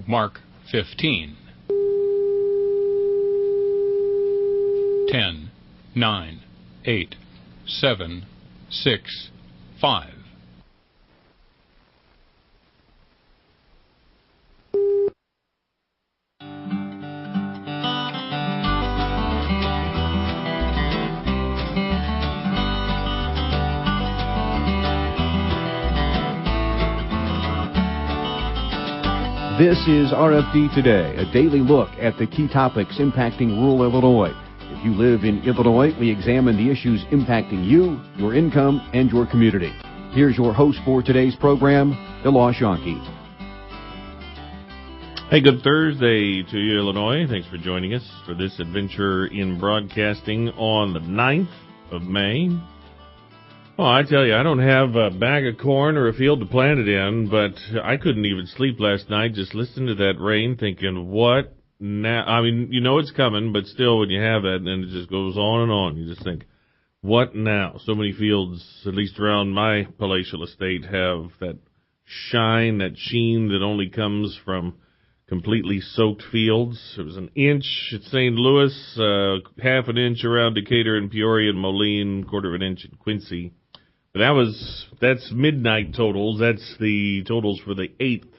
Mark 15. 10, 9, 8, 7, 6, 5. This is RFD Today, a daily look at the key topics impacting rural Illinois. If you live in Illinois, we examine the issues impacting you, your income, and your community. Here's your host for today's program, Eloy Shonky. Hey, good Thursday to you, Illinois. Thanks for joining us for this adventure in broadcasting on the 9th of May. Well, I tell you, I don't have a bag of corn or a field to plant it in, but I couldn't even sleep last night just listening to that rain thinking, what now? I mean, you know it's coming, but still when you have that, then it just goes on and on. You just think, what now? So many fields, at least around my palatial estate, have that shine, that sheen that only comes from completely soaked fields. It was an inch at St. Louis, half an inch around Decatur and Peoria and Moline, quarter of an inch in Quincy. But that's midnight totals. That's the totals for the 8th.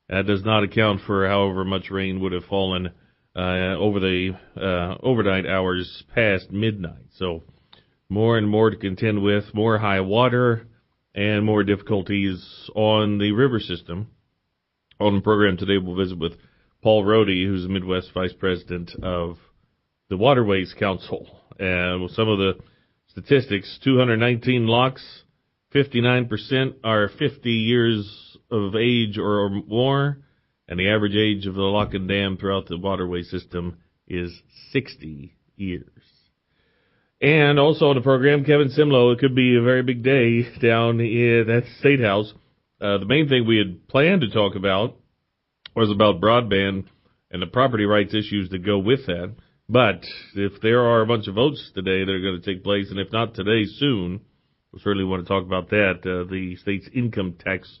That does not account for however much rain would have fallen over the overnight hours past midnight. So more and more to contend with, more high water and more difficulties on the river system. On the program today, we'll visit with Paul Rohde, who's the Midwest Vice President of the Waterways Council. And with some of the statistics, 219 locks, 59% are 50 years of age or more, and the average age of the lock and dam throughout the waterway system is 60 years. And also on the program, Kevin Simlow, it could be a very big day down at State House. The main thing we had planned to talk about was about broadband and the property rights issues that go with that. But if there are a bunch of votes today that are going to take place, and if not today, soon, we'll certainly want to talk about that. The state's income tax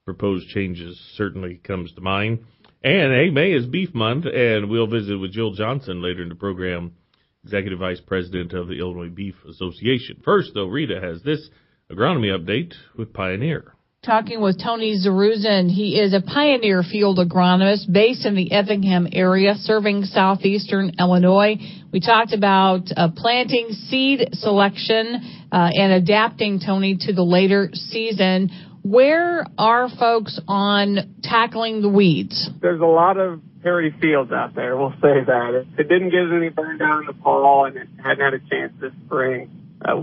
proposed changes certainly comes to mind. And, hey, May is Beef Month, and we'll visit with Jill Johnson later in the program, Executive Vice President of the Illinois Beef Association. First, though, Rita has this agronomy update with Pioneer. Talking with Tony Zaruzin. He is a Pioneer field agronomist based in the Effingham area, serving southeastern Illinois. We talked about planting, seed selection, and adapting, Tony, to the later season. Where are folks on tackling the weeds? There's a lot of hairy fields out there, we'll say that. It didn't get any burn down in the fall, and it hadn't had a chance this spring.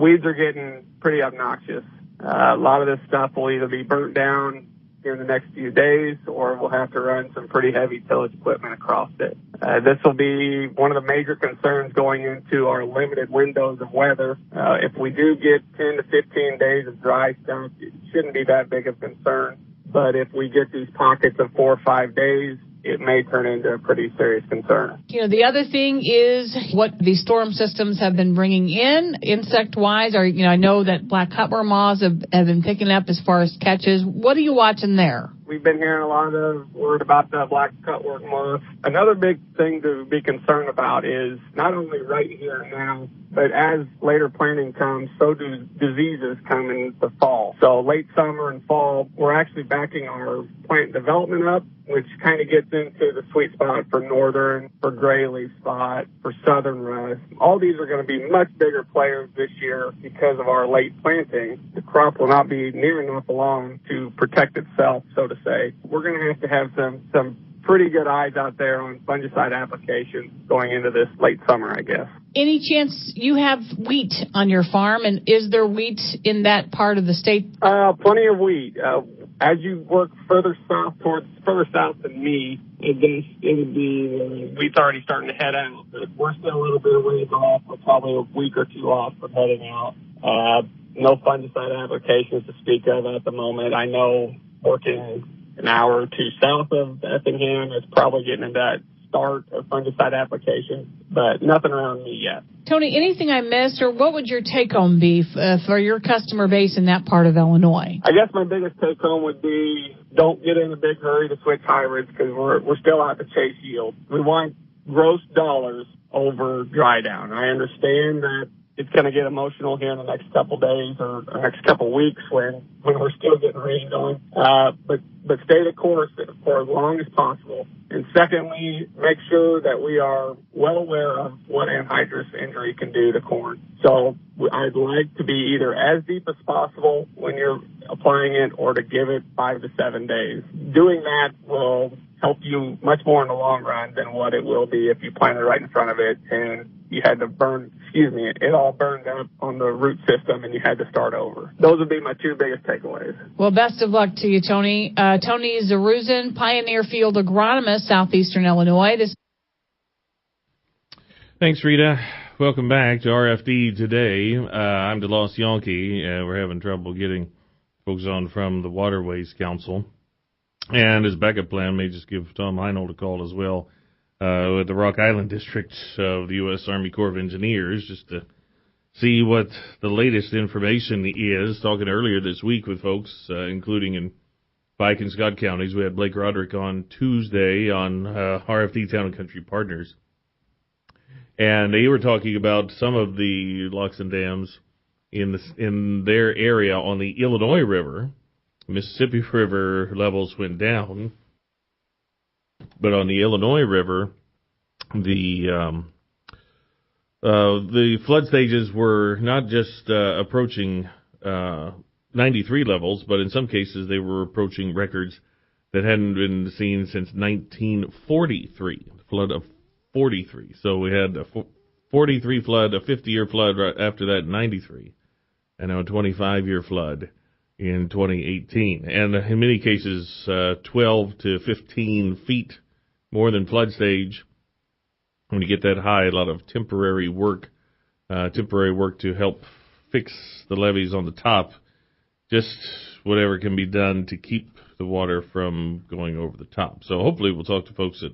Weeds are getting pretty obnoxious. A lot of this stuff will either be burnt down here in the next few days, or we'll have to run some pretty heavy tillage equipment across it. This will be one of the major concerns going into our limited windows of weather. If we do get 10 to 15 days of dry stuff, it shouldn't be that big of a concern. But if we get these pockets of 4 or 5 days, it may turn into a pretty serious concern. You know, the other thing is what the storm systems have been bringing in insect-wise. Or, I know that black cutworm moths have been picking up as far as catches. What are you watching there? We've been hearing a lot of word about the black cutworm moth. Another big thing to be concerned about is not only right here and now, but as later planting comes, so do diseases come in the fall. So late summer and fall, we're actually backing our plant development up, which kind of gets into the sweet spot for northern, for gray leaf spot, for southern rust. All these are going to be much bigger players this year because of our late planting. The crop will not be near enough along to protect itself, so to say. We're going to have some pretty good eyes out there on fungicide applications going into this late summer, I guess. Any chance you have wheat on your farm, and is there wheat in that part of the state? Plenty of wheat. As you work further south than me, it would be wheat's already starting to head out. But we're still a little bit of ways off. We're probably a week or two off from heading out. No fungicide applications to speak of at the moment. I know working an hour or two south of Effingham is probably getting into that start of fungicide application, but nothing around me yet. Tony, anything I missed, or what would your take-home be for your customer base in that part of Illinois? I guess my biggest take-home would be don't get in a big hurry to switch hybrids because we're still out to chase yield. We want gross dollars over dry down. I understand that it's going to get emotional here in the next couple days or the next couple weeks when we're still getting rained on. But stay the course for as long as possible. And secondly, make sure that we are well aware of what anhydrous injury can do to corn. So I'd like to be either as deep as possible when you're applying it or to give it 5 to 7 days. Doing that will help you much more in the long run than what it will be if you plant it right in front of it and you had to it all burned up on the root system and you had to start over. Those would be my two biggest takeaways. Well, best of luck to you, Tony. Tony Zaruzin, Pioneer Field Agronomist, Southeastern Illinois. Thanks, Rita. Welcome back to RFD Today. I'm DeLoss Yankee. We're having trouble getting folks on from the Waterways Council. And as a backup plan, may just give Tom Heinold a call as well with the Rock Island District of the U.S. Army Corps of Engineers, just to see what the latest information is. Talking earlier this week with folks, including in Pike and Scott counties. We had Blake Roderick on Tuesday on RFD Town and Country Partners. And they were talking about some of the locks and dams in their area on the Illinois River. Mississippi River levels went down, but on the Illinois River, the flood stages were not just approaching 93 levels, but in some cases they were approaching records that hadn't been seen since 1943, the flood of 43. So we had a 43 flood, a 50-year flood right after that, 93, and now a 25-year flood in 2018. And in many cases, 12 to 15 feet more than flood stage. When you get that high, a lot of temporary work to help fix the levees on the top, just whatever can be done to keep the water from going over the top. So hopefully we'll talk to folks at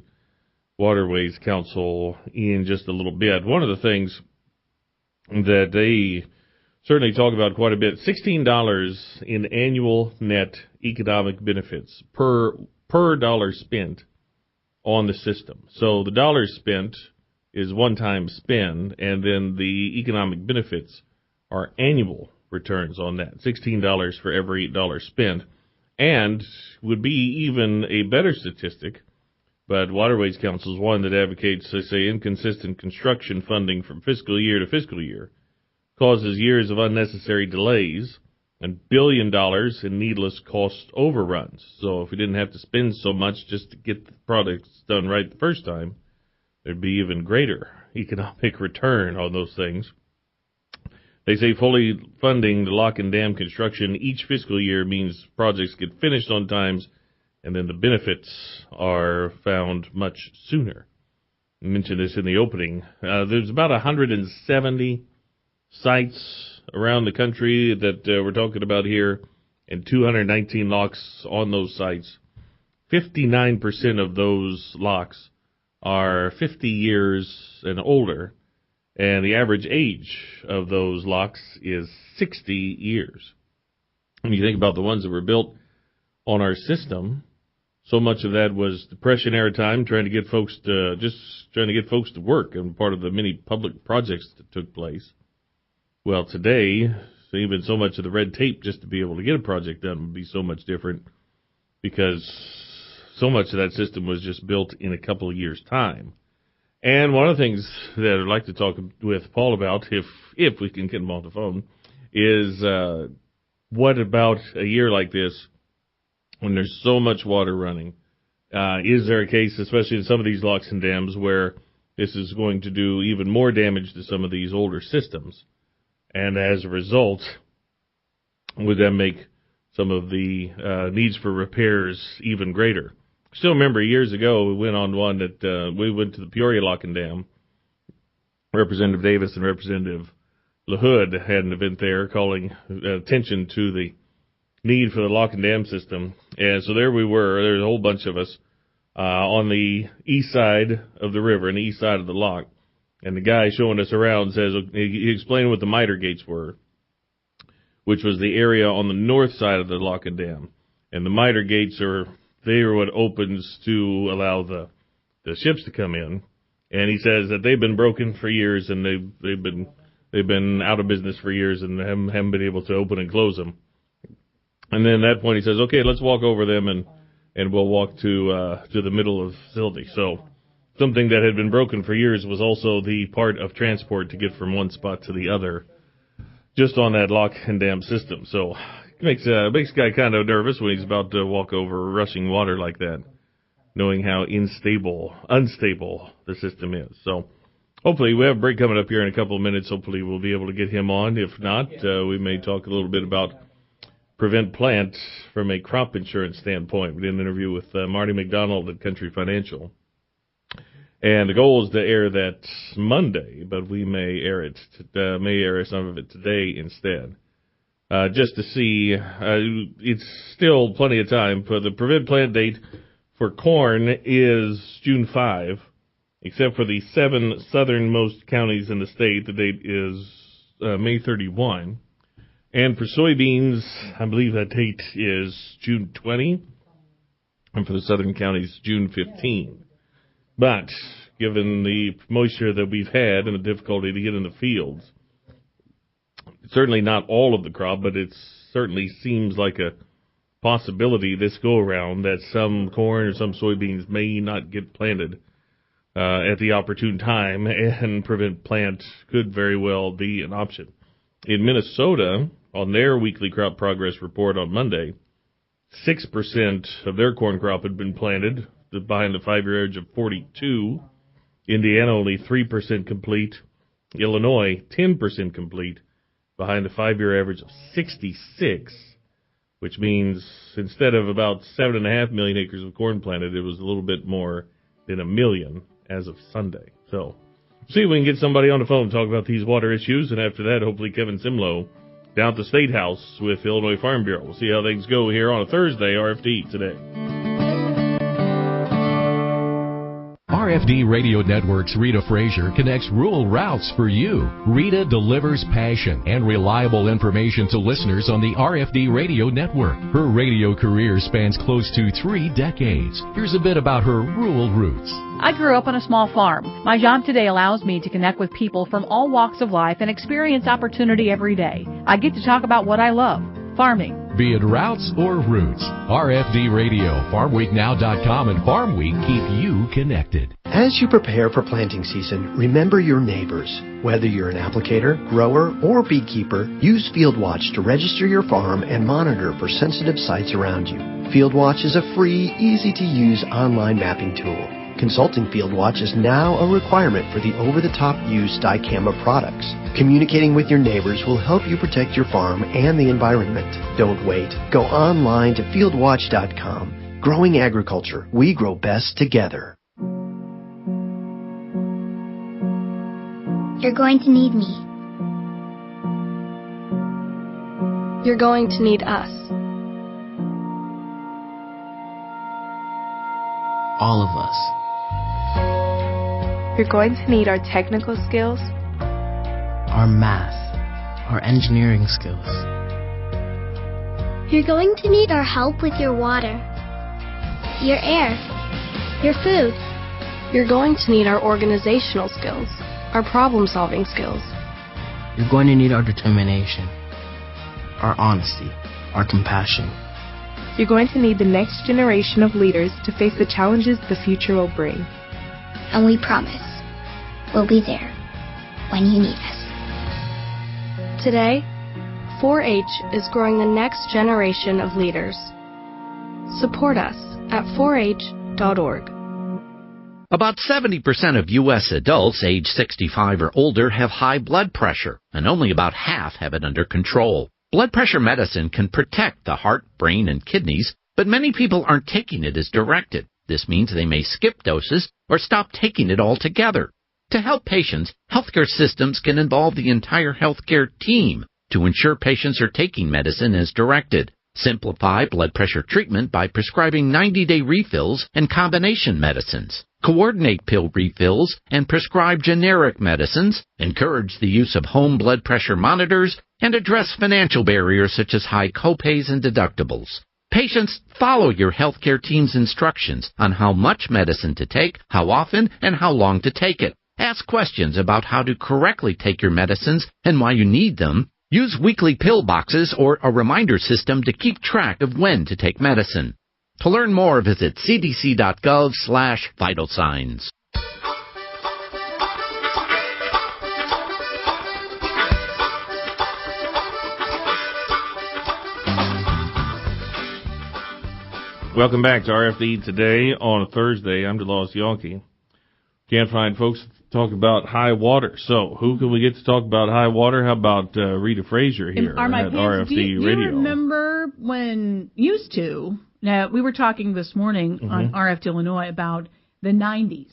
Waterways Council in just a little bit. One of the things that they certainly talk about quite a bit, $16 in annual net economic benefits per dollar spent on the system. So the dollar spent is one-time spend, and then the economic benefits are annual returns on that, $16 for every $8 spent, and would be even a better statistic, but Waterways Council is one that advocates, they say, inconsistent construction funding from fiscal year to fiscal year causes years of unnecessary delays and $1 billion in needless cost overruns. So if we didn't have to spend so much just to get the products done right the first time, there'd be even greater economic return on those things. They say fully funding the lock and dam construction each fiscal year means projects get finished on times, and then the benefits are found much sooner. I mentioned this in the opening. There's about 170 sites around the country that we're talking about here, and 219 locks on those sites. 59% of those locks are 50 years and older, and the average age of those locks is 60 years. When you think about the ones that were built on our system, so much of that was Depression era time, trying to get folks to work, and part of the many public projects that took place. Well, today, even so much of the red tape just to be able to get a project done would be so much different, because so much of that system was just built in a couple of years' time. And one of the things that I'd like to talk with Paul about, if we can get him on the phone, is what about a year like this, when there's so much water running, is there a case, especially in some of these locks and dams, where this is going to do even more damage to some of these older systems? And as a result, would that make some of the needs for repairs even greater? Still remember years ago we went on one that we went to the Peoria Lock and Dam. Representative Davis and Representative LaHood had an event there calling attention to the need for the lock and dam system. And so there we were. There's a whole bunch of us on the east side of the river and the east side of the lock. And the guy showing us around says, he explained what the miter gates were, which was the area on the north side of the lock and dam. And the miter gates are what opens to allow the ships to come in. And he says that they've been broken for years, and they've been out of business for years, and haven't been able to open and close them. And then at that point he says, okay, let's walk over them, and we'll walk to the middle of the facility. So something that had been broken for years was also the part of transport to get from one spot to the other, just on that lock and dam system. So it makes a guy kind of nervous when he's about to walk over rushing water like that, knowing how unstable the system is. So hopefully we have a break coming up here in a couple of minutes. Hopefully we'll be able to get him on. If not, we may talk a little bit about Prevent Plant from a crop insurance standpoint. We did an interview with Marty McDonald at Country Financial. And the goal is to air that Monday, but we may air some of it today instead. Just to see, it's still plenty of time. For the Prevent Plant date for corn is June 5, except for the 7 southernmost counties in the state. The date is May 31. And for soybeans, I believe that date is June 20. And for the southern counties, June 15. But given the moisture that we've had and the difficulty to get in the fields, certainly not all of the crop, but it certainly seems like a possibility this go-around that some corn or some soybeans may not get planted at the opportune time, and Prevent Plant could very well be an option. In Minnesota, on their weekly crop progress report on Monday, 6% of their corn crop had been planted, behind the 5-year average of 42. Indiana, only 3% complete. Illinois, 10% complete, behind the 5-year average of 66, which means instead of about 7.5 million acres of corn planted, it was a little bit more than 1 million as of Sunday. So, see if we can get somebody on the phone to talk about these water issues, and after that, hopefully Kevin Simlow down at the State House with Illinois Farm Bureau. We'll see how things go here on a Thursday, RFD Today. RFD Radio Network's Rita Frazier connects rural routes for you. Rita delivers passion and reliable information to listeners on the RFD Radio Network. Her radio career spans close to 3 decades. Here's a bit about her rural roots. I grew up on a small farm. My job today allows me to connect with people from all walks of life and experience opportunity every day. I get to talk about what I love, farming. Be it routes or roots, RFD Radio, FarmWeekNow.com, and Farm Week keep you connected. As you prepare for planting season, remember your neighbors. Whether you're an applicator, grower, or beekeeper, use FieldWatch to register your farm and monitor for sensitive sites around you. FieldWatch is a free, easy-to-use online mapping tool. Consulting FieldWatch is now a requirement for the over-the-top use dicamba products. Communicating with your neighbors will help you protect your farm and the environment. Don't wait. Go online to fieldwatch.com. Growing agriculture, we grow best together. You're going to need me. You're going to need us. All of us. You're going to need our technical skills, our math, our engineering skills. You're going to need our help with your water, your air, your food. You're going to need our organizational skills, our problem-solving skills. You're going to need our determination, our honesty, our compassion. You're going to need the next generation of leaders to face the challenges the future will bring. And we promise we'll be there when you need us. Today, 4-H is growing the next generation of leaders. Support us at 4h.org. About 70% of U.S. adults age 65 or older have high blood pressure, and only about half have it under control. Blood pressure medicine can protect the heart, brain, and kidneys, but many people aren't taking it as directed. This means they may skip doses or stop taking it altogether. To help patients, healthcare systems can involve the entire healthcare team to ensure patients are taking medicine as directed. Simplify blood pressure treatment by prescribing 90-day refills and combination medicines. Coordinate pill refills and prescribe generic medicines. Encourage the use of home blood pressure monitors and address financial barriers such as high copays and deductibles. Patients, follow your healthcare team's instructions on how much medicine to take, how often, and how long to take it. Ask questions about how to correctly take your medicines and why you need them. Use weekly pill boxes or a reminder system to keep track of when to take medicine. To learn more, visit cdc.gov/vital signs. Welcome back to RFD Today on a Thursday. I'm DeLaw's Yankee. Can't find folks to talk about high water. So who can we get to talk about high water? How about Rita Frazier here at RFD do you Radio? Remember when used to? Now, we were talking this morning on RFD Illinois about the 90s.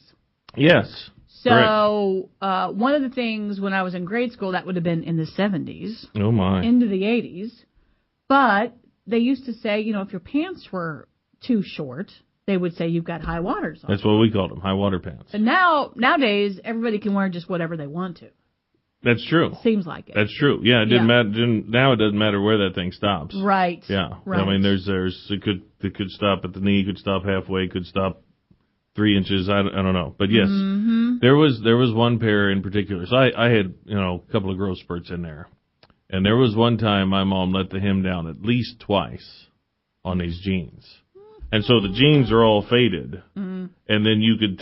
Yes. So one of the things when I was in grade school, that would have been in the 70s. Oh, my. Into the 80s. But they used to say, you know, if your pants were too short, they would say you've got high waters on. That's what we called them, high water pants. And nowadays, everybody can wear just whatever they want to. That's true. Seems like it. That's true. Yeah, it didn't matter. Now it doesn't matter where that thing stops. Right. Yeah. Right. I mean, it could stop at the knee, could stop halfway, could stop 3 inches. I don't know. But yes, there was one pair in particular. So I had, a couple of growth spurts in there. And there was one time my mom let the hem down at least twice on these jeans. And so the jeans are all faded. And then you could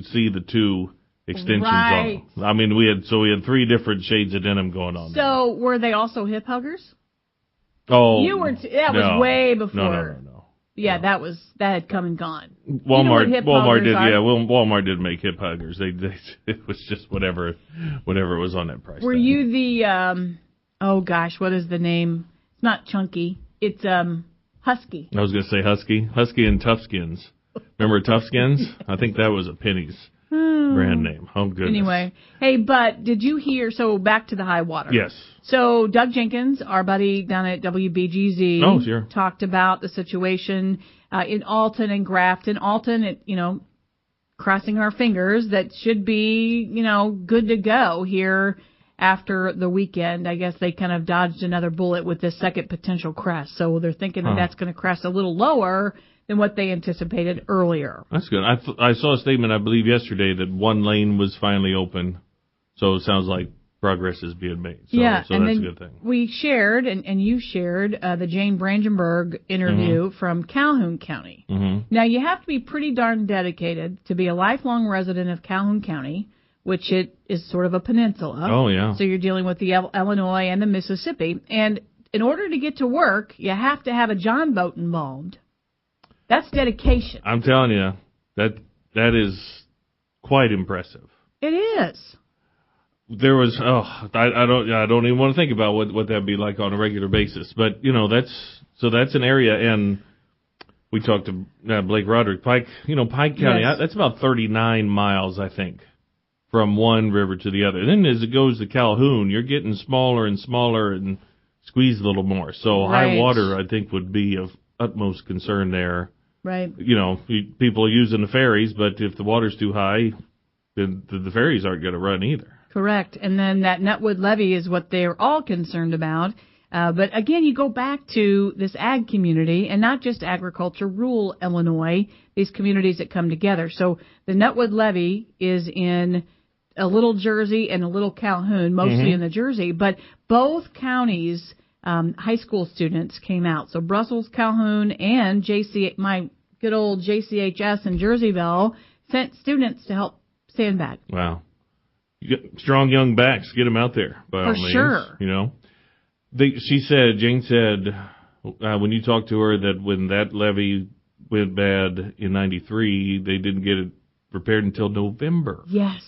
see the two extensions on them. I mean, we had 3 different shades of denim going on. So were they also hip huggers? Oh, was way before. No. Yeah, that had come and gone. Walmart did. Yeah, Walmart did make hip huggers. It was just whatever was on that price. Were you the what is the name? It's not Chunky. It's Husky. I was going to say Husky and Toughskins. Remember Toughskins? I think that was a Penny's brand name. Oh, goodness. Anyway. Hey, but did you hear, so back to the high water. Yes. So Doug Jenkins, our buddy down at WBGZ, talked about the situation in Alton and Grafton. Alton, crossing our fingers, that should be, good to go here after the weekend. I guess they kind of dodged another bullet with this second potential crest. So they're thinking that's going to crest a little lower than what they anticipated earlier. That's good. I saw a statement, I believe, yesterday that one lane was finally open. So it sounds like progress is being made. So that's a good thing. We shared, and you shared, the Jane Brandenburg interview from Calhoun County. Now, you have to be pretty darn dedicated to be a lifelong resident of Calhoun County, which it is sort of a peninsula. Oh, yeah. So you're dealing with the Illinois and the Mississippi. And in order to get to work, you have to have a John boat involved. That's dedication. I'm telling you, that is quite impressive. It is. There was I don't even want to think about what that'd be like on a regular basis. But that's an area, and we talked to Blake Roderick, Pike County. Yes. That's about 39 miles, I think, from one river to the other. And then as it goes to Calhoun, you're getting smaller and smaller and squeezed a little more. So high water, I think, would be of utmost concern there. Right. People are using the ferries, but if the water's too high, then the ferries aren't going to run either. Correct. And then that Nutwood levee is what they're all concerned about. But again, you go back to this ag community, and not just agriculture, rural Illinois, these communities that come together. So the Nutwood levee is in a little Jersey and a little Calhoun, mostly in the Jersey, but both counties, high school students came out. So Brussels, Calhoun, and my good old JCHS in Jerseyville sent students to help sandbag. Wow. You get strong young backs, get them out there by all means. For sure. Jane said, when you talked to her, that when that levee went bad in 93, they didn't get it repaired until November. Yes.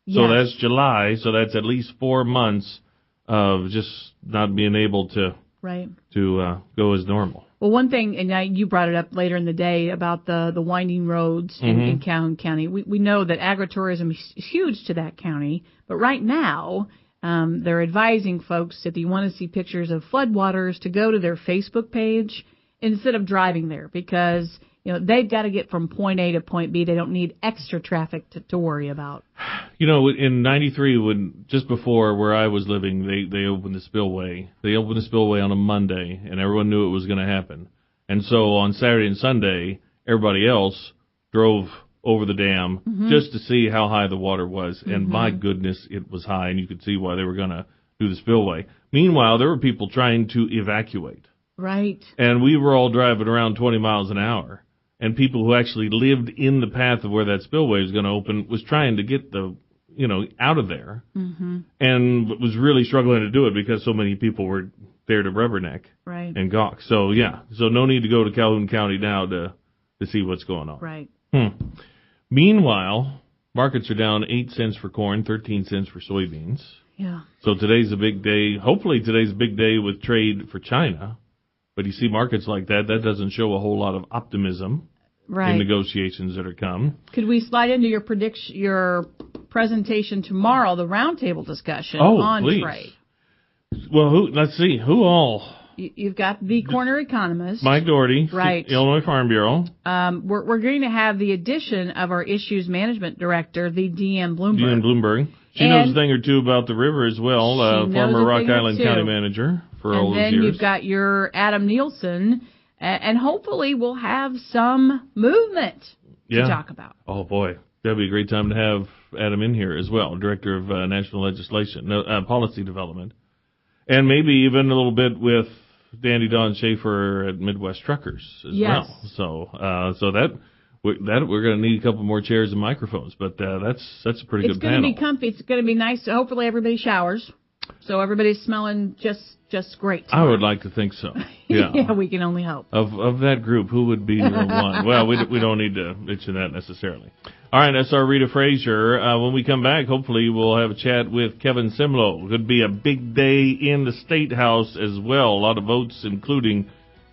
So that's July, so that's at least 4 months of just not being able to go as normal. Well, one thing, and you brought it up later in the day about the winding roads in Calhoun County. We know that agritourism is huge to that county, but right now They're advising folks, if you want to see pictures of floodwaters, to go to their Facebook page instead of driving there, because they've got to get from point A to point B. They don't need extra traffic to worry about. In '93, when just before where I was living, they opened the spillway. They opened the spillway on a Monday, and everyone knew it was going to happen. And so on Saturday and Sunday, everybody else drove over the dam just to see how high the water was. And my goodness, it was high, and you could see why they were going to do the spillway. Meanwhile, there were people trying to evacuate. Right. And we were all driving around 20 miles an hour. And people who actually lived in the path of where that spillway was going to open was trying to get out of there. And was really struggling to do it because so many people were there to rubberneck and gawk. So, so no need to go to Calhoun County now to see what's going on. Right. Meanwhile, markets are down 8 cents for corn, 13 cents for soybeans. Yeah. So today's a big day. Hopefully today's a big day with trade for China. But you see markets like that doesn't show a whole lot of optimism in negotiations that are come. Could we slide into your presentation tomorrow, the roundtable discussion on trade? Well, let's see. Who all? You've got the corner economist, Mike Doherty, right? Illinois Farm Bureau. We're going to have the addition of our issues management director, the Deanne Bloomberg. Deanne Bloomberg. She knows a thing or two about the river as well. Former Rock Island County manager for all those years. And then you've got your Adam Nielsen, and hopefully we'll have some movement to talk about. Oh boy, that'd be a great time to have Adam in here as well, director of national legislation, policy development, and maybe even a little bit with Dandy Don Schaefer at Midwest Truckers as well. So that we're going to need a couple more chairs and microphones, but that's a pretty good panel. It's going to be comfy. It's going to be nice. Hopefully everybody showers, so everybody's smelling just great tomorrow. I would like to think so. Yeah, yeah, we can only hope. Of that group, who would be the one? Well, we don't need to mention that necessarily. All right, that's our Rita Frazier. When we come back, hopefully we'll have a chat with Kevin Simlow. Could be a big day in the State House as well. A lot of votes, including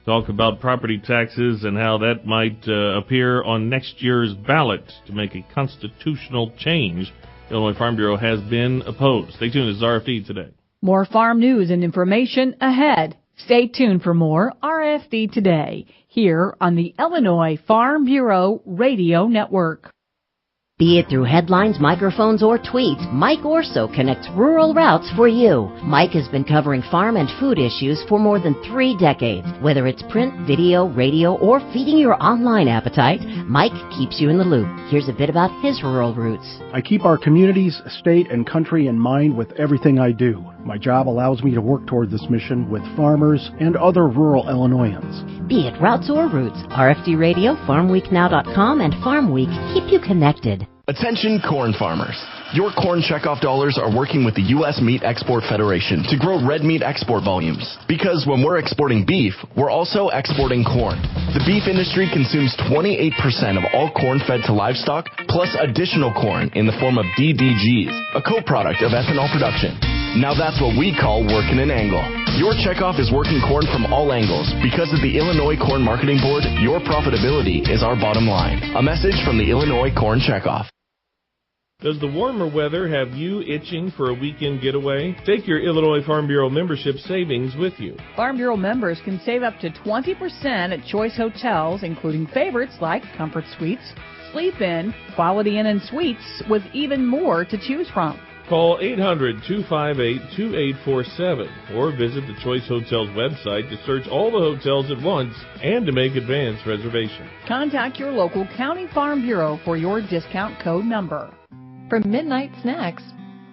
talk about property taxes and how that might appear on next year's ballot to make a constitutional change. The Illinois Farm Bureau has been opposed. Stay tuned. This is RFD Today. More farm news and information ahead. Stay tuned for more RFD Today here on the Illinois Farm Bureau Radio Network. Be it through headlines, microphones, or tweets, Mike Orso connects rural routes for you. Mike has been covering farm and food issues for more than 3 decades. Whether it's print, video, radio, or feeding your online appetite, Mike keeps you in the loop. Here's a bit about his rural roots. I keep our communities, state, and country in mind with everything I do. My job allows me to work toward this mission with farmers and other rural Illinoisans. Be it routes or roots, RFD Radio, FarmWeekNow.com, and Farm Week keep you connected. Attention corn farmers. Your corn checkoff dollars are working with the U.S. Meat Export Federation to grow red meat export volumes. Because when we're exporting beef, we're also exporting corn. The beef industry consumes 28% of all corn fed to livestock, plus additional corn in the form of DDGs, a co-product of ethanol production. Now that's what we call working an angle. Your checkoff is working corn from all angles. Because of the Illinois Corn Marketing Board, your profitability is our bottom line. A message from the Illinois Corn Checkoff. Does the warmer weather have you itching for a weekend getaway? Take your Illinois Farm Bureau membership savings with you. Farm Bureau members can save up to 20% at choice hotels, including favorites like Comfort Suites, Sleep Inn, Quality Inn and Suites, with even more to choose from. Call 800-258-2847 or visit the Choice Hotels website to search all the hotels at once and to make advance reservations. Contact your local County Farm Bureau for your discount code number. From midnight snacks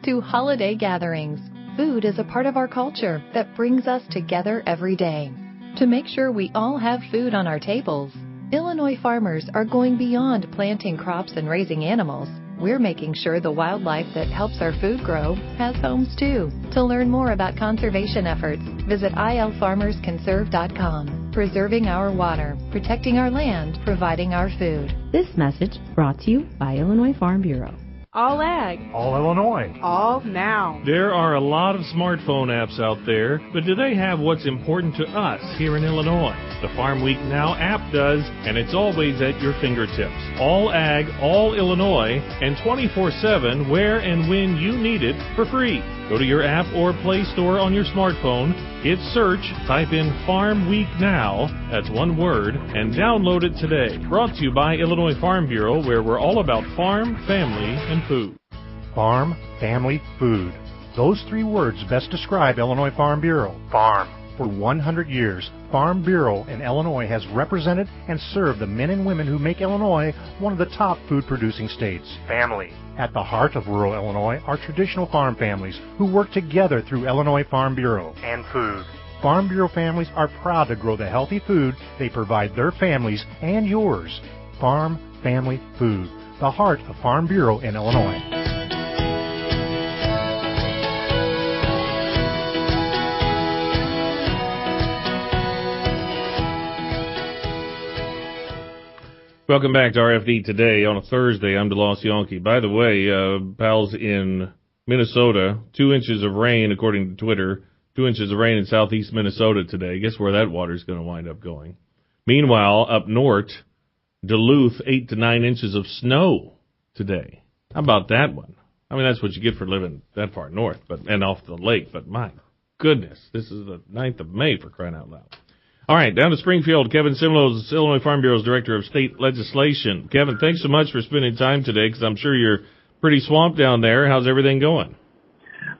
to holiday gatherings, food is a part of our culture that brings us together every day. To make sure we all have food on our tables, Illinois farmers are going beyond planting crops and raising animals. We're making sure the wildlife that helps our food grow has homes too. To learn more about conservation efforts, visit ilfarmersconserve.com. Preserving our water, protecting our land, providing our food. This message brought to you by Illinois Farm Bureau. All Ag. All Illinois. All Now. There are a lot of smartphone apps out there, but do they have what's important to us here in Illinois? The Farm Week Now app does, and it's always at your fingertips. All Ag, All Illinois, and 24/7 where and when you need it for free. Go to your app or Play Store on your smartphone, hit search, type in Farm Week Now, that's one word, and download it today. Brought to you by Illinois Farm Bureau, where we're all about farm, family, and food. Farm, family, food. Those three words best describe Illinois Farm Bureau. Farm. For 100 years, Farm Bureau in Illinois has represented and served the men and women who make Illinois one of the top food-producing states. Family. At the heart of rural Illinois are traditional farm families who work together through Illinois Farm Bureau. And food. Farm Bureau families are proud to grow the healthy food they provide their families and yours. Farm, family, food. The heart of Farm Bureau in Illinois. Welcome back to RFD Today on a Thursday. I'm DeLoss Yonke. By the way, pals in Minnesota, 2 inches of rain, according to Twitter, 2 inches of rain in southeast Minnesota today. Guess where that water's going to wind up going? Meanwhile, up north, Duluth, 8 to 9 inches of snow today. How about that one? I mean, that's what you get for living that far north and off the lake. But my goodness, this is the 9th of May, for crying out loud. All right, down to Springfield. Kevin Simlow, Illinois Farm Bureau's Director of State Legislation. Kevin, thanks so much for spending time today, because I'm sure you're pretty swamped down there. How's everything going?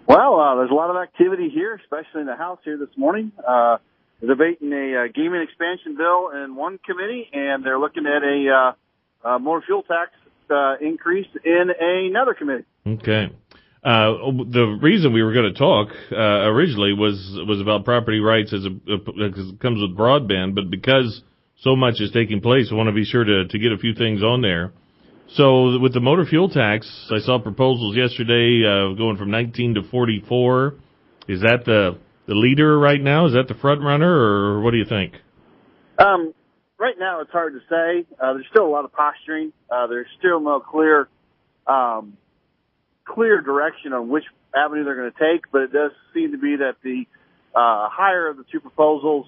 Well, there's a lot of activity here, especially in the House here this morning. They're debating a gaming expansion bill in one committee, and they're looking at a motor fuel tax increase in another committee. Okay. The reason we were going to talk originally was about property rights because it comes with broadband, but because so much is taking place, I want to be sure to get a few things on there. So with the motor fuel tax, I saw proposals yesterday going from 19 to 44. Is that the leader right now? Is that the front runner, or what do you think? Right now, it's hard to say. There's still a lot of posturing. There's still no clear direction on which avenue they're going to take, but it does seem to be that the higher of the two proposals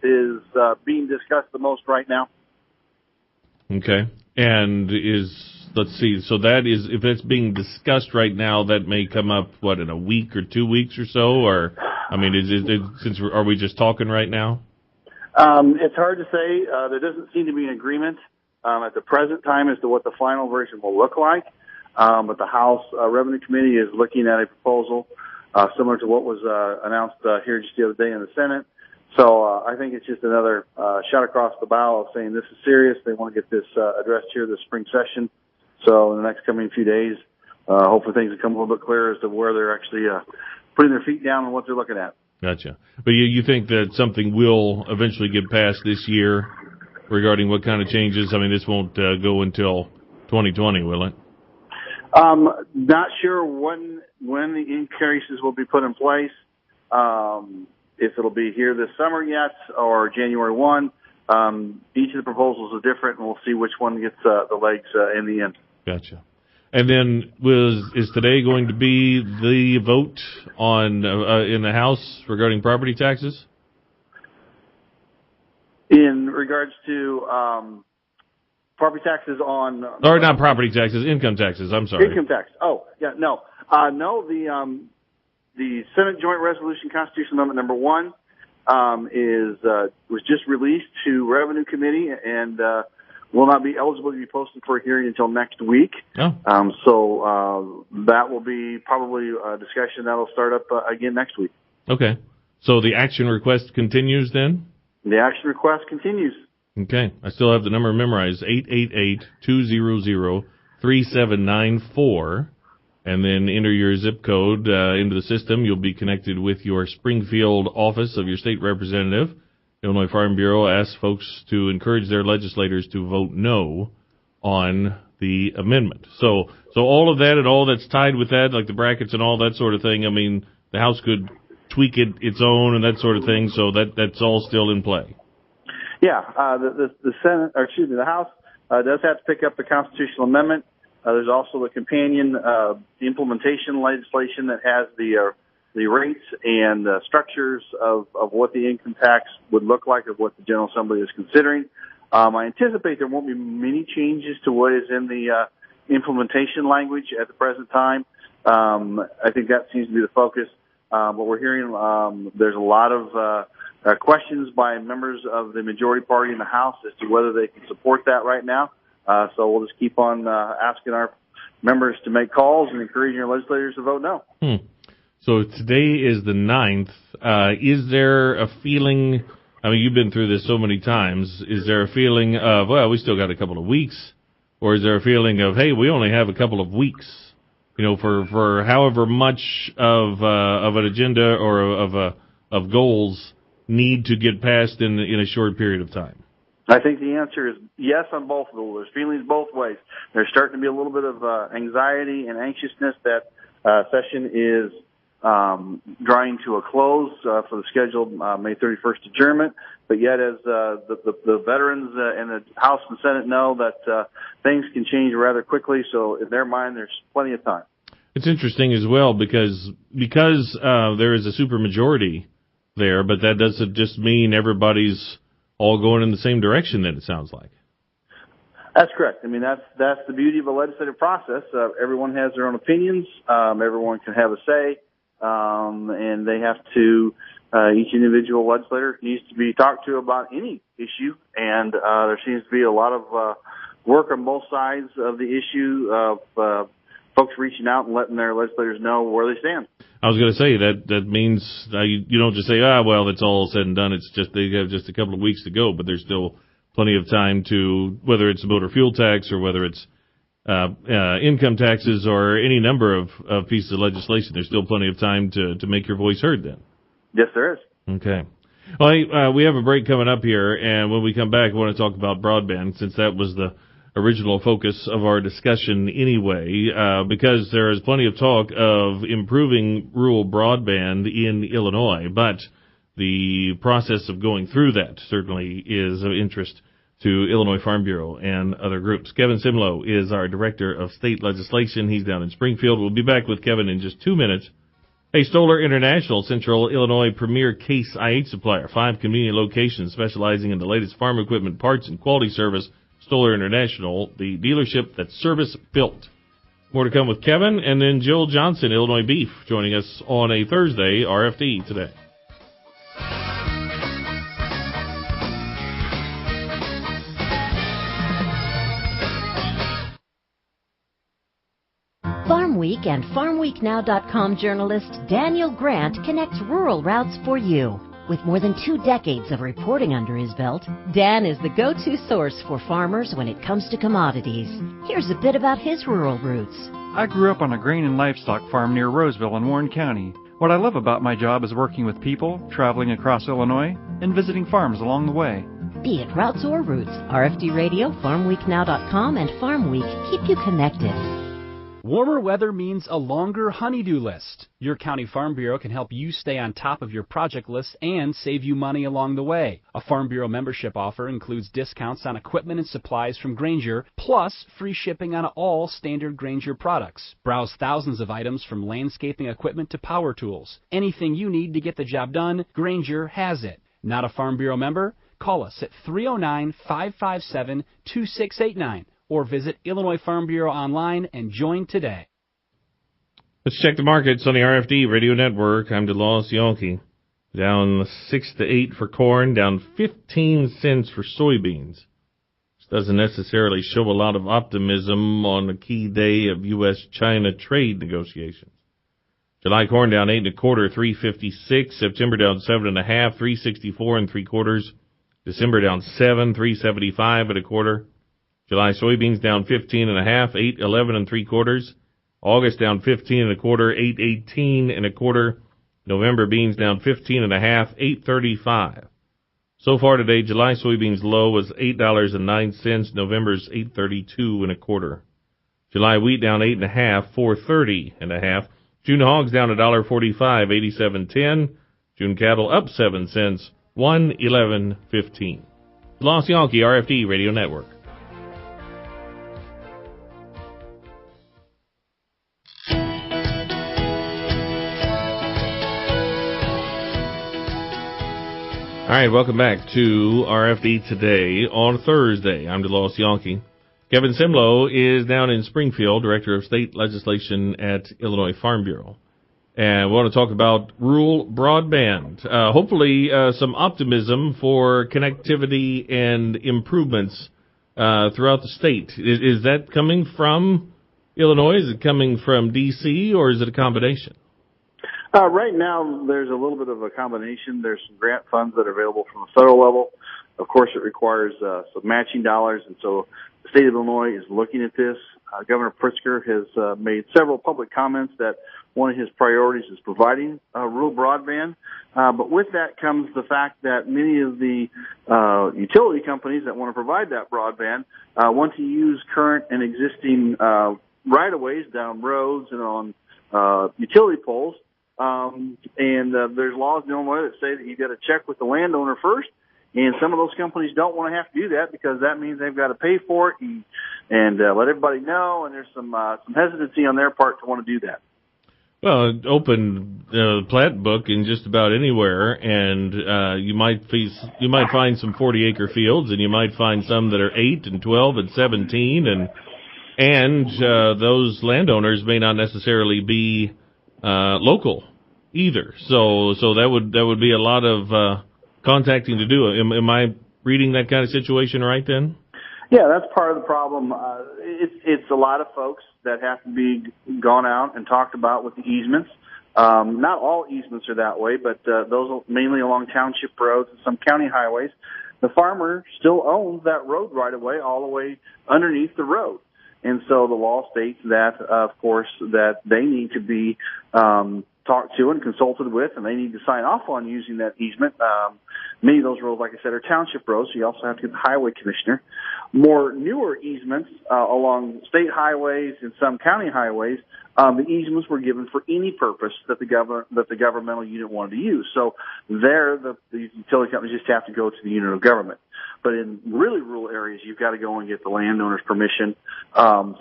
is being discussed the most right now. Okay. And let's see, so that is, if it's being discussed right now, that may come up, in a week or 2 weeks or so? Or, I mean, are we just talking right now? It's hard to say. There doesn't seem to be an agreement at the present time as to what the final version will look like. But the House Revenue Committee is looking at a proposal similar to what was announced here just the other day in the Senate. So I think it's just another shot across the bow of saying this is serious. They want to get this addressed here this spring session. So in the next coming few days, hopefully things will come a little bit clearer as to where they're actually putting their feet down and what they're looking at. Gotcha. But you think that something will eventually get passed this year regarding what kind of changes? I mean, this won't go until 2020, will it? Not sure when the increases will be put in place. If it'll be here this summer yet or January 1. Each of the proposals are different, and we'll see which one gets the legs in the end. Gotcha. And then is today going to be the vote on in the House regarding property taxes? In regards to property taxes on... Or not property taxes, income taxes, I'm sorry. Income tax. Oh, yeah, no. No, the Senate Joint Resolution Constitutional Amendment number 1 was just released to Revenue Committee and will not be eligible to be posted for a hearing until next week. Oh. So that will be probably a discussion that will start up again next week. Okay. So the action request continues then? The action request continues. Okay. I still have the number memorized, 888-200-3794. And then enter your zip code into the system. You'll be connected with your Springfield office of your state representative. Illinois Farm Bureau asks folks to encourage their legislators to vote no on the amendment. So all of that and all that's tied with that, like the brackets and all that sort of thing, I mean, the House could tweak it its own and that sort of thing, so that's all still in play. Yeah, the Senate, or excuse me, the House does have to pick up the constitutional amendment. There's also the companion implementation legislation that has the rates and structures of what the income tax would look like, of what the General Assembly is considering. I anticipate there won't be many changes to what is in the implementation language at the present time. I think that seems to be the focus. But we're hearing there's a lot of questions by members of the majority party in the House as to whether they can support that right now. So we'll just keep on asking our members to make calls and encouraging our legislators to vote no. So today is the 9th. Is there a feeling, I mean, you've been through this so many times, is there a feeling of, well, we still got a couple of weeks? Or is there a feeling of, hey, we only have a couple of weeks, you know, for however much of an agenda or of goals need to get passed in a short period of time? I think the answer is yes on both of those. There's feelings both ways. There's starting to be a little bit of anxiety and anxiousness that session is drawing to a close for the scheduled May 31st adjournment. But yet, as the veterans in the House and Senate know that things can change rather quickly, so in their mind, there's plenty of time. It's interesting as well because there is a supermajority there, but that doesn't just mean everybody's all going in the same direction. Then it sounds like. That's correct. I mean, that's the beauty of a legislative process. Everyone has their own opinions. Everyone can have a say, and they have to. Each individual legislator needs to be talked to about any issue, and there seems to be a lot of work on both sides of the issue of folks reaching out and letting their legislators know where they stand. I was going to say that means you don't just say, well, it's all said and done. It's just they have just a couple of weeks to go, but there's still plenty of time to, whether it's motor fuel tax or whether it's income taxes or any number of pieces of legislation. There's still plenty of time to make your voice heard then. Yes, there is. Okay. Well, we have a break coming up here, and when we come back, I want to talk about broadband, since that was the original focus of our discussion anyway, because there is plenty of talk of improving rural broadband in Illinois, but the process of going through that certainly is of interest to Illinois Farm Bureau and other groups. Kevin Simlow is our Director of State Legislation. He's down in Springfield. We'll be back with Kevin in just 2 minutes. Hey, Stoller International, Central Illinois premier Case IH supplier. 5 convenient locations specializing in the latest farm equipment, parts, and quality service. Stoller International, the dealership that's service built. More to come with Kevin, and then Jill Johnson, Illinois Beef, joining us on a Thursday, RFD today. Farm Week and FarmWeekNow.com journalist Daniel Grant connects rural routes for you. With more than 2 decades of reporting under his belt, Dan is the go-to source for farmers when it comes to commodities. Here's a bit about his rural roots. I grew up on a grain and livestock farm near Roseville in Warren County. What I love about my job is working with people, traveling across Illinois, and visiting farms along the way. Be it routes or roots, RFD Radio, FarmWeekNow.com, and Farm Week keep you connected. Warmer weather means a longer honey-do list. Your county farm bureau can help you stay on top of your project list and save you money along the way. A Farm Bureau membership offer includes discounts on equipment and supplies from Grainger, plus free shipping on all standard Grainger products. Browse thousands of items from landscaping equipment to power tools. Anything you need to get the job done, Grainger has it. Not a Farm Bureau member? Call us at 309-557-2689. Or visit Illinois Farm Bureau online and join today. Let's check the markets on the RFD Radio Network. I'm DeLawes Yankee. Down 6 to 8 for corn, down 15 cents for soybeans. This doesn't necessarily show a lot of optimism on a key day of U.S.-China trade negotiations. July corn down 8 1/4, 356. September down 7 1/2, 364 3/4. December down 7, 375 1/4. July soybeans down 15 1/2, 811 3/4. August down 15 1/4, 818 1/4. November beans down 15 1/2, 835. So far today, July soybeans low was $8.09. November's 832 1/4. July wheat down 8 1/2, 430 1/2. June hogs down $1.45, 87.10. June cattle up 7 cents, 111.15. Los Yankee RFD Radio Network. All right, welcome back to RFD Today on Thursday. I'm DeLoss Yonke. Kevin Simlow is down in Springfield, Director of State Legislation at Illinois Farm Bureau. And we want to talk about rural broadband. Hopefully some optimism for connectivity and improvements throughout the state. Is that coming from Illinois? Is it coming from D.C., or is it a combination? Right now, there's a little bit of a combination. There's some grant funds that are available from the federal level. Of course, it requires some matching dollars, and so the state of Illinois is looking at this. Governor Pritzker has made several public comments that one of his priorities is providing rural broadband. But with that comes the fact that many of the utility companies that want to provide that broadband want to use current and existing right-of-ways down roads and on utility poles. There's laws in Illinois that say that you've got to check with the landowner first, and some of those companies don't want to have to do that because that means they've got to pay for it and let everybody know, and there's some hesitancy on their part to want to do that. Well, open the plat book in just about anywhere, and you might find some 40-acre fields, and you might find some that are 8 and 12 and 17, and those landowners may not necessarily be local either. So that would be a lot of contacting to do. Am I reading that kind of situation right then? Yeah, that's part of the problem. It's a lot of folks that have to be gone out and talked about with the easements. Not all easements are that way, but those are mainly along township roads and some county highways. The farmer still owns that road right away, all the way underneath the road. And so the law states that, of course, that they need to be talked to and consulted with, and they need to sign off on using that easement. Many of those roads, like I said, are township roads, so you also have to get the highway commissioner. More newer easements along state highways and some county highways, the easements were given for any purpose that the governmental unit wanted to use. So there, the utility companies just have to go to the unit of government. But in really rural areas, you've got to go and get the landowner's permission.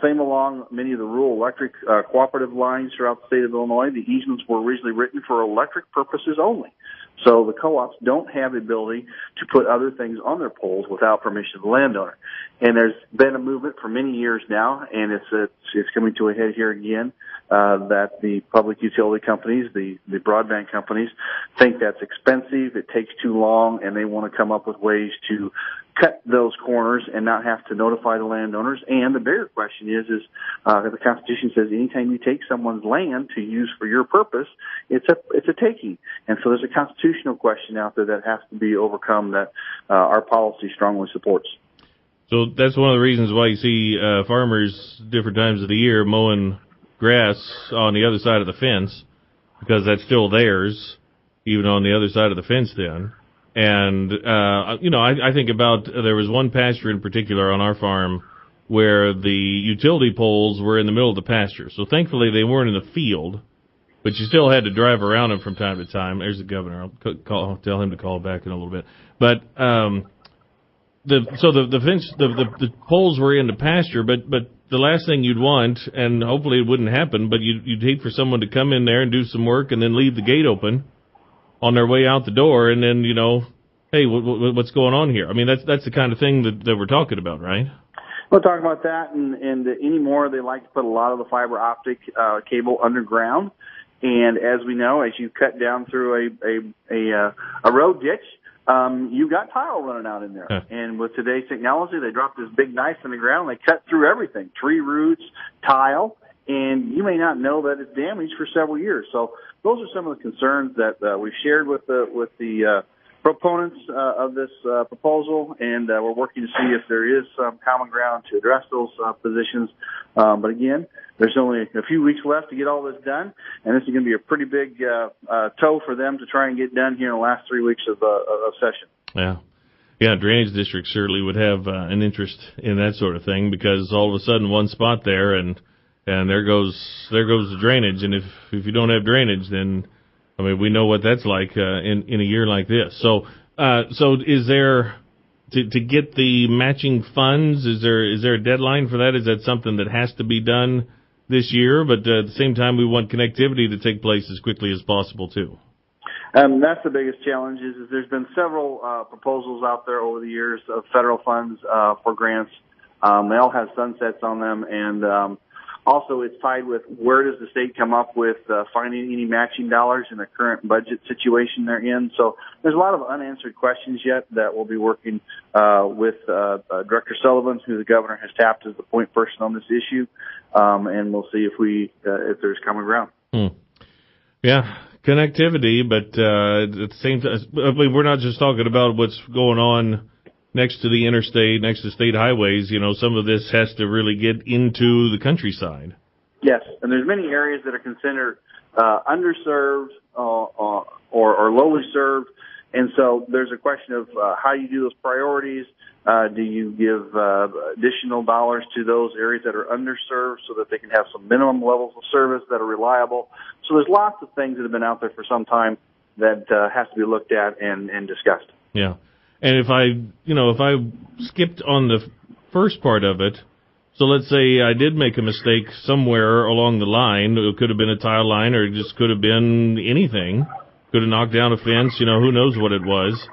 Same along many of the rural electric cooperative lines throughout the state of Illinois. The easements were originally written for electric purposes only. So the co-ops don't have the ability to put other things on their poles without permission of the landowner. And there's been a movement for many years now, and it's coming to a head here again, that the public utility companies, the broadband companies, think that's expensive, it takes too long, and they want to come up with ways to cut those corners and not have to notify the landowners. And the bigger question is the Constitution says anytime you take someone's land to use for your purpose, it's a taking. And so there's a constitutional question out there that has to be overcome that our policy strongly supports. So that's one of the reasons why you see farmers different times of the year mowing grass on the other side of the fence, because that's still theirs, even on the other side of the fence then. And, I think about, there was one pasture in particular on our farm where the utility poles were in the middle of the pasture. So thankfully they weren't in the field, but you still had to drive around them from time to time. There's the governor. I'll tell him to call back in a little bit. But, the poles were in the pasture, but the last thing you'd want, and hopefully it wouldn't happen, but you'd hate for someone to come in there and do some work and then leave the gate open on their way out the door, and then, hey, what's going on here? I mean, that's the kind of thing that we're talking about, right? We're talking about that, and anymore they like to put a lot of the fiber optic cable underground. And as we know, as you cut down through a road ditch, you got tile running out in there. Huh. And with today's technology, they drop this big knife in the ground, and they cut through everything, tree roots, tile, and you may not know that it's damaged for several years. So those are some of the concerns that we've shared with the proponents of this proposal, and we're working to see if there is some common ground to address those positions. But again, there's only a few weeks left to get all this done, and this is going to be a pretty big toe for them to try and get done here in the last 3 weeks of session. Yeah, drainage districts certainly would have an interest in that sort of thing, because all of a sudden one spot there and there goes the drainage, and if you don't have drainage, then I mean we know what that's like in a year like this. So is there to get the matching funds? Is there a deadline for that? Is that something that has to be done this year? But at the same time, we want connectivity to take place as quickly as possible too. That's the biggest challenge is there's been several proposals out there over the years of federal funds for grants. They all have sunsets on them, and also it's tied with where does the state come up with finding any matching dollars in the current budget situation they're in. So there's a lot of unanswered questions yet that we'll be working with Director Sullivan, who the governor has tapped as the point person on this issue, and we'll see if there's common ground. Yeah. Connectivity, but at the same time, we're not just talking about what's going on next to the interstate, next to state highways. Some of this has to really get into the countryside. Yes, and there's many areas that are considered underserved or lowly served, and so there's a question of how you do those priorities. Do you give additional dollars to those areas that are underserved so that they can have some minimum levels of service that are reliable? So there's lots of things that have been out there for some time that has to be looked at and discussed. Yeah. And if I skipped on the first part of it, so let's say I did make a mistake somewhere along the line. It could have been a tile line, or it just could have been anything. Could have knocked down a fence. Who knows what it was.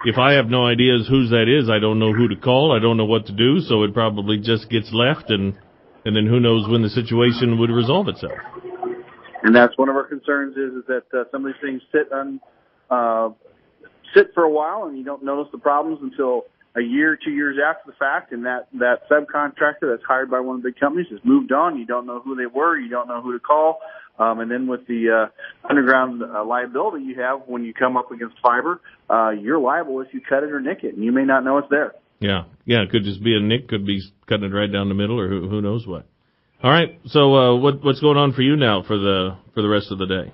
If I have no idea whose that is, I don't know who to call. I don't know what to do, so it probably just gets left, and then who knows when the situation would resolve itself. And that's one of our concerns is that some of these things sit for a while, and you don't notice the problems until a year, 2 years after the fact, and that subcontractor that's hired by one of the big companies has moved on. You don't know who they were. You don't know who to call. And then with the underground liability you have when you come up against fiber, you're liable if you cut it or nick it, and you may not know it's there. Yeah, it could just be a nick, could be cutting it right down the middle, or who knows what. All right, so what's going on for you now for the rest of the day?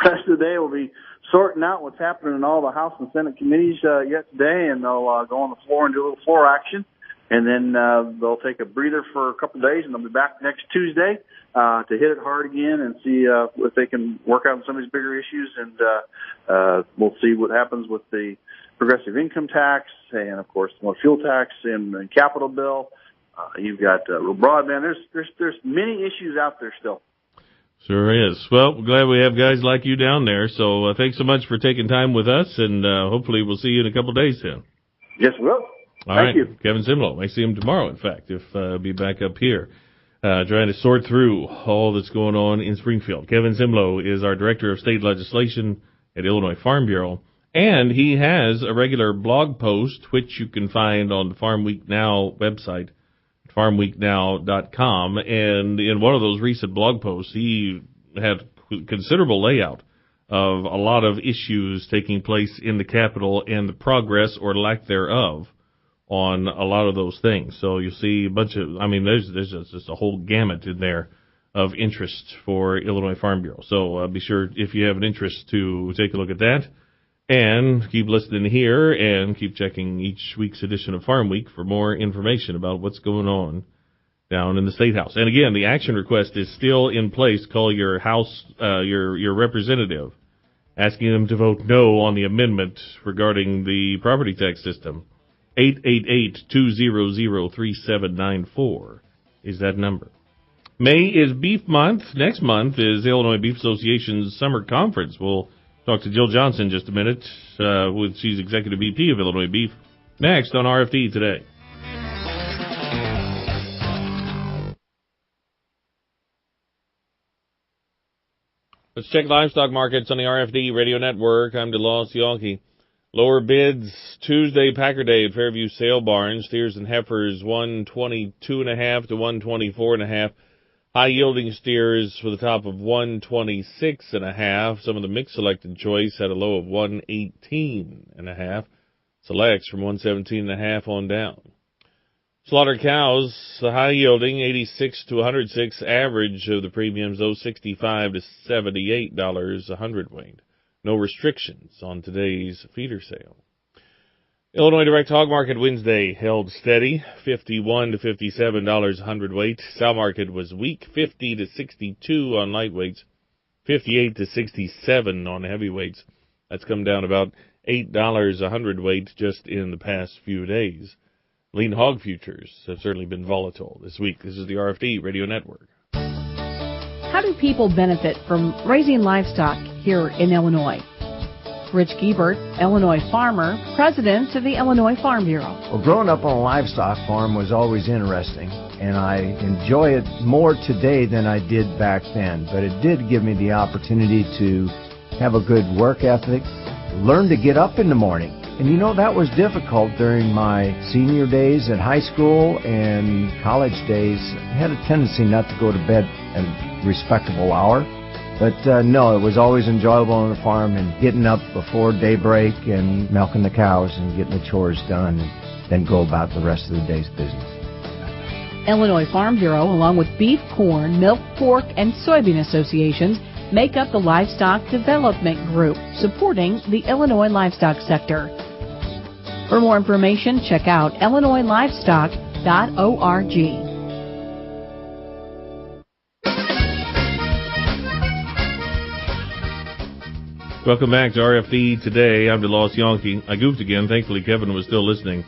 Rest of the day will be sorting out what's happening in all the House and Senate committees yet today, and they'll go on the floor and do a little floor action. And then they'll take a breather for a couple of days, and they'll be back next Tuesday to hit it hard again and see if they can work out some of these bigger issues. And we'll see what happens with the progressive income tax and, of course, the fuel tax and the capital bill. You've got broadband. There's many issues out there still. Sure is. Well, we're glad we have guys like you down there. So thanks so much for taking time with us, and hopefully we'll see you in a couple of days then. Yes, we will. Thank you. Kevin Simlow. May see him tomorrow, in fact, if I'll be back up here trying to sort through all that's going on in Springfield. Kevin Simlow is our Director of State Legislation at Illinois Farm Bureau, and he has a regular blog post, which you can find on the Farm Week Now website, farmweeknow.com, and in one of those recent blog posts, he had considerable layout of a lot of issues taking place in the Capitol and the progress or lack thereof on a lot of those things. So you see a bunch of, there's just a whole gamut in there of interest for Illinois Farm Bureau. So be sure, if you have an interest, to take a look at that, and keep listening here and keep checking each week's edition of Farm Week for more information about what's going on down in the State House. And again, the action request is still in place. Call your House, your representative, asking them to vote no on the amendment regarding the property tax system. 888-200-3794 is that number. May is Beef Month. Next month is Illinois Beef Association's Summer Conference. We'll talk to Jill Johnson in just a minute. She's Executive VP of Illinois Beef. Next on RFD Today. Let's check livestock markets on the RFD Radio Network. I'm DeLoss Yawkey. Lower bids Tuesday, Packer Day at Fairview Sale Barn. Steers and heifers 122.5 to 124.5. High yielding steers with a top of 126.5. Some of the mixed selected choice had a low of 118.5. Selects from 117.5 on down. Slaughter cows, the high yielding 86 to 106. Average of the premiums, those $65 to $78 a hundredweight. No restrictions on today's feeder sale. Illinois Direct Hog Market Wednesday held steady, $51 to $57 a hundredweight. Sow market was weak, $50 to $62 on lightweights, $58 to $67 on heavyweights. That's come down about $8 a hundredweight just in the past few days. Lean hog futures have certainly been volatile this week. This is the RFD Radio Network. How do people benefit from raising livestock here in Illinois? Rich Giebert, Illinois farmer, president of the Illinois Farm Bureau. Well, growing up on a livestock farm was always interesting, and I enjoy it more today than I did back then. But it did give me the opportunity to have a good work ethic, learn to get up in the morning. And you know, that was difficult during my senior days at high school and college days. I had a tendency not to go to bed at a respectable hour. But no, it was always enjoyable on the farm and getting up before daybreak and milking the cows and getting the chores done and then go about the rest of the day's business. Illinois Farm Bureau, along with beef, corn, milk, pork, and soybean associations, make up the Livestock Development Group, supporting the Illinois livestock sector. For more information, check out illinoislivestock.org. Welcome back to RFD Today. I'm DeLoss Yonke. I goofed again. Thankfully, Kevin was still listening.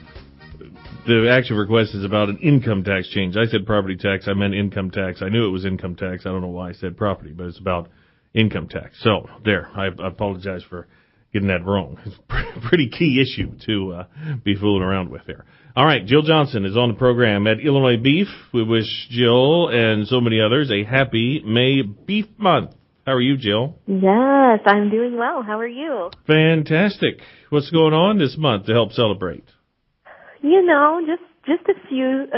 The action request is about an income tax change. I said property tax. I meant income tax. I knew it was income tax. I don't know why I said property, but it's about income tax. So, there. I apologize for getting that wrong. It's a pretty key issue to be fooling around with there. All right, Jill Johnson is on the program at Illinois Beef. We wish Jill and so many others a happy May Beef Month. How are you, Jill? Yes, I'm doing well. How are you? Fantastic. What's going on this month to help celebrate? You know, just a few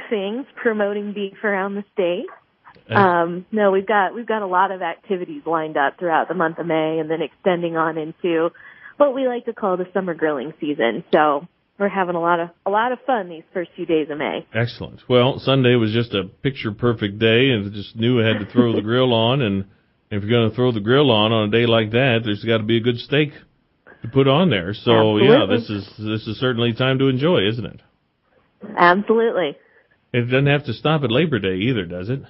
things promoting beef around the state. No, we've got a lot of activities lined up throughout the month of May, and then extending on into what we like to call the summer grilling season. So we're having a lot of fun these first few days of May. Excellent. Well, Sunday was just a picture perfect day, and just knew I had to throw the grill on. And if you're going to throw the grill on a day like that, there's got to be a good steak to put on there. So Absolutely. Yeah, this is certainly time to enjoy, isn't it? Absolutely. It doesn't have to stop at Labor Day either, does it?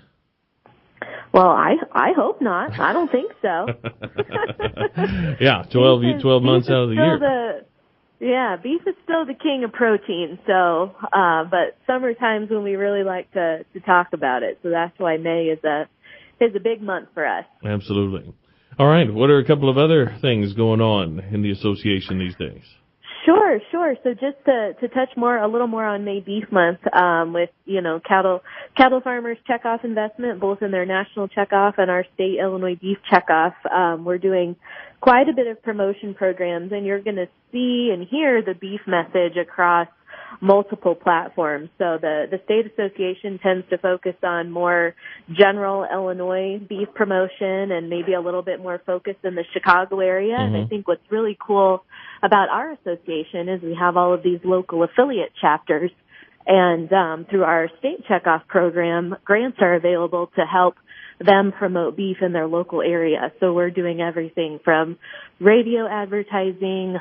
Well, I hope not. I don't think so. Yeah, 12 months out of the year. Beef is still the king of protein. So, but summertime's when we really like to talk about it. So that's why May is a big month for us. Absolutely. All right. What are a couple of other things going on in the association these days? Sure. So just to touch a little more on May Beef Month, with, cattle farmers checkoff investment, both in their national checkoff and our state Illinois beef checkoff, we're doing quite a bit of promotion programs, and you're going to see and hear the beef message across multiple platforms. So the state association tends to focus on more general Illinois beef promotion and maybe a little bit more focused in the Chicago area. Mm-hmm. And I think what's really cool about our association is we have all of these local affiliate chapters, and through our state checkoff program, grants are available to help them promote beef in their local area. So we're doing everything from radio advertising,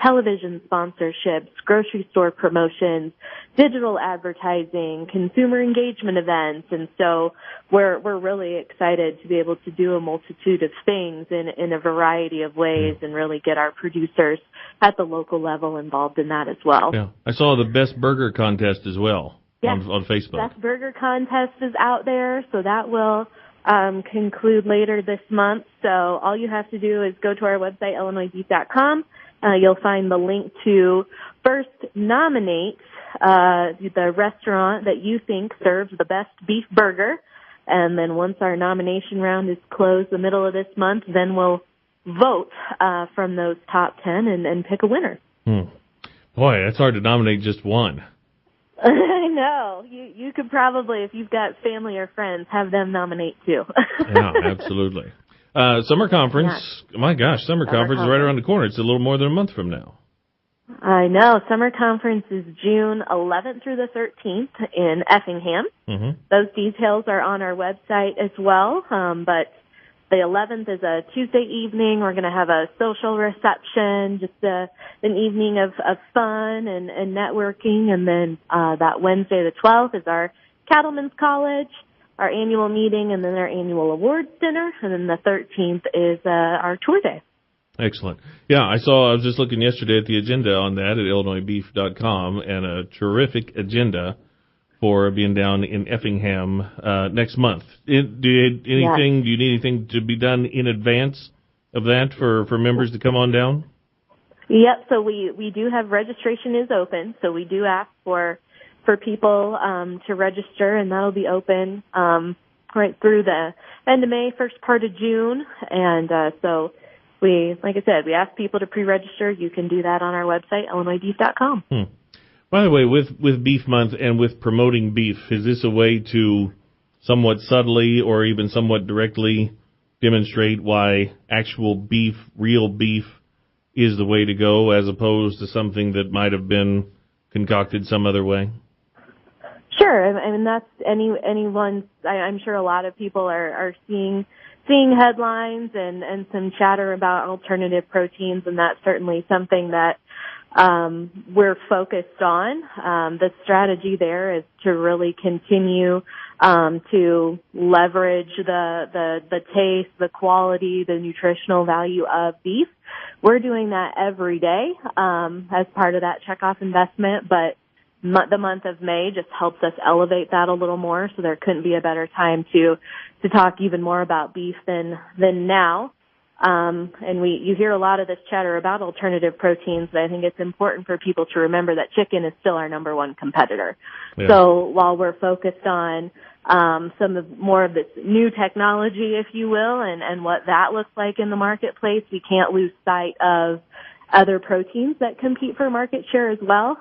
television sponsorships, grocery store promotions, digital advertising, consumer engagement events. And so we're really excited to be able to do a multitude of things in a variety of ways and really get our producers at the local level involved in that as well. Yeah, I saw the Best Burger contest as well on Facebook. Best Burger contest is out there, so that will conclude later this month. So all you have to do is go to our website, illinoisbeef.com. You'll find the link to first nominate the restaurant that you think serves the best beef burger. And then once our nomination round is closed the middle of this month, then we'll vote from those top 10 and pick a winner. Boy, that's hard to nominate just one. I know. You could probably, if you've got family or friends, have them nominate too. Yeah, absolutely. Summer conference, My gosh, summer conference is right around the corner. It's a little more than a month from now. I know. Summer conference is June 11th through the 13th in Effingham. Mm-hmm. Those details are on our website as well, but the 11th is a Tuesday evening. We're going to have a social reception, just an evening of fun and networking. And then that Wednesday, the 12th, is our Cattlemen's College, our annual meeting, and then our annual awards dinner. And then the 13th is our tour day. Excellent. Yeah, I was just looking yesterday at the agenda on that at illinoisbeef.com, and a terrific agenda for being down in Effingham next month. Do you need anything to be done in advance of that for members to come on down? Yep. So we do have registration is open. So we do ask for people to register, and that'll be open right through the end of May, first part of June. And so like I said, we ask people to pre-register. You can do that on our website, illinoisbeef.com. By the way, with Beef Month and with promoting beef, is this a way to somewhat subtly or even somewhat directly demonstrate why actual beef, real beef, is the way to go as opposed to something that might have been concocted some other way? Sure. I mean, that's anyone's. I'm sure a lot of people are seeing headlines and some chatter about alternative proteins, and that's certainly something that we're focused on. The strategy there is to really continue to leverage the taste, the quality, the nutritional value of beef. We're doing that every day as part of that checkoff investment, but the month of May just helps us elevate that a little more, so there couldn't be a better time to talk even more about beef than now. And you hear a lot of this chatter about alternative proteins, but I think it's important for people to remember that chicken is still our number one competitor. Yeah. So while we're focused on more of this new technology, if you will, and what that looks like in the marketplace, we can't lose sight of other proteins that compete for market share as well.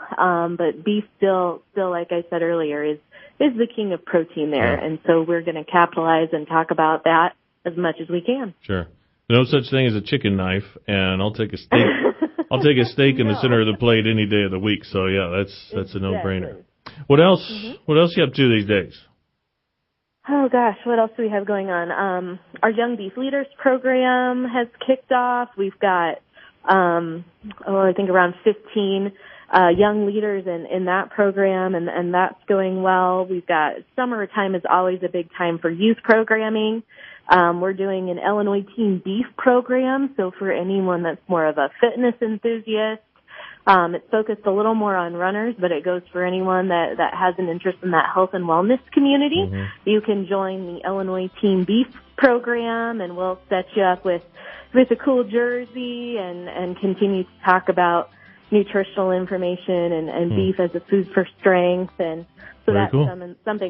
But beef still, like I said earlier, is the king of protein there. Yeah. And so we're going to capitalize and talk about that as much as we can. Sure. No such thing as a chicken knife, and I'll take a steak. I'll take a steak in the center of the plate any day of the week. So yeah, that's a no-brainer. What else? Mm-hmm. What else you up to these days? Oh gosh, what else do we have going on? Our Young Beef Leaders program has kicked off. We've got I think around 15 young leaders in that program, and that's going well. We've got summertime is always a big time for youth programming. We're doing an Illinois Teen Beef program, so for anyone that's more of a fitness enthusiast, it's focused a little more on runners, but it goes for anyone that has an interest in that health and wellness community. Mm-hmm. You can join the Illinois Teen Beef program, and we'll set you up with a cool jersey and continue to talk about nutritional information and beef as a food for strength. And so Very that's cool. something